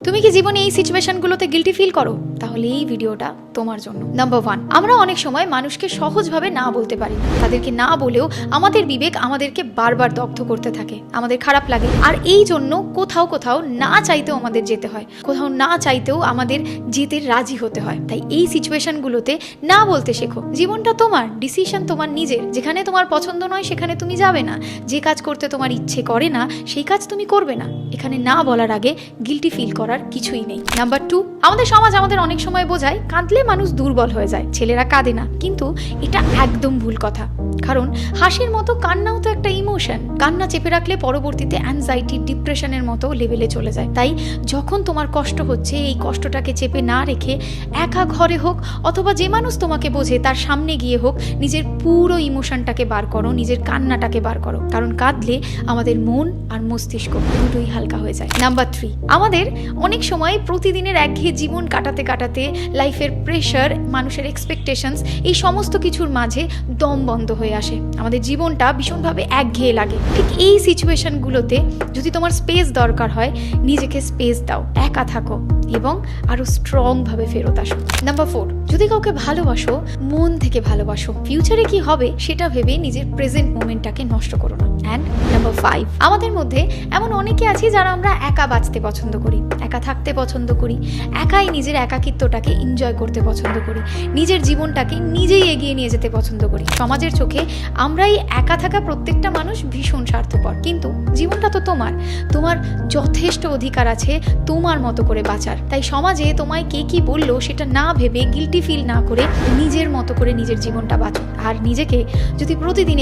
তুমি কি জীবনে এই সিচুয়েশনগুলোতে গিল্টি ফিল করো? তাহলে এই ভিডিওটা তোমার জন্য। নাম্বার 1, আমরা অনেক সময় মানুষকে সহজভাবে না বলতে পারি না। তাদেরকে না বলেও আমাদের বিবেক আমাদেরকে বারবার দগ্ধ করতে থাকে, আমাদের খারাপ লাগে। আর এই জন্য কোথাও কোথাও না চাইতেও আমাদের যেতে হয়, কোথাও না চাইতেও আমাদের যেতে রাজি হতে হয়। তাই এই সিচুয়েশনগুলোতে না বলতে শেখো। জীবনটা তোমার, ডিসিশন তোমার নিজের। যেখানে তোমার পছন্দ নয় সেখানে তুমি যাবে না, যে কাজ করতে তোমার ইচ্ছে করে না সেই কাজ তুমি করবে না। এখানে না বলার আগে গিল্টি ফিল করার কিছুই নেই। নাম্বার 2, আমাদের সমাজ আমাদের অনেক সময় বোঝায় কাঁদলে মানুষ দুর্বল হয়ে যায়, ছেলেরা কাঁদে না। কিন্তু এটা একদম ভুল কথা। কারণ হাসির মতো কান্নাও তো একটা ইমোশন। কান্না চেপে রাখলে পরবর্তীতে অ্যাংজাইটি, ডিপ্রেশনের মতো লেভেলে চলে যায়। তাই যখন তোমার কষ্ট হচ্ছে, এই কষ্টটাকে চেপে না রেখে একা ঘরে হোক অথবা যে মানুষ তোমাকে বোঝে তার সামনে গিয়ে হোক, নিজের পুরো ইমোশনটাকে বার করো, নিজের কান্নাটাকে বার করো। কারণ কাঁদলে আমাদের মন আর মস্তিষ্ক দুটোই হালকা হয়ে যায়। নাম্বার 3, আমাদের অনেক সময় প্রতিদিনের একঘেয়ে জীবন কাটাতে কাটাতে লাইফের প্রেশার, মানুষের এক্সপেকটেশনস, এই সমস্ত কিছুর মাঝে দম বন্ধ হয়ে আসে। আমাদের জীবনটা ভীষণভাবে একঘেয়ে লাগে। ঠিক এই সিচুয়েশনগুলোতে যদি তোমার স্পেস দরকার হয়, নিজেকে স্পেস দাও, একা থাকো এবং আরো স্ট্রং ভাবে ফেরত আসো। নাম্বার 4, যদি কাউকে ভালোবাসো, মন থেকে ভালোবাসো। ফিউচারে কি হবে সেটা ভেবে নিজের প্রেজেন্ট মোমেন্টটাকে নষ্ট করো না। অ্যান্ড নাম্বার 5, আমাদের মধ্যে এমন অনেকে আছি যারা আমরা একা বাঁচতে পছন্দ করি, একা থাকতে পছন্দ করি, একাই নিজের একাকিত্বটাকে এনজয় করতে পছন্দ করি, নিজের জীবনটাকে নিজেই এগিয়ে নিয়ে যেতে পছন্দ করি। সমাজের চোখে আমরাই একা থাকা প্রত্যেকটা মানুষ ভীষণ স্বার্থপর। কিন্তু জীবনটা তো তোমার, তোমার যথেষ্ট অধিকার আছে তোমার মতো করে বাঁচার। তাই সমাজে তোমায় কে কি বললো সেটা না ভেবে, গিল্টি ফিল না করে নিজের মতো করে নিজের জীবনটা বাঁচো। আর নিজেকে যদি প্রতিদিন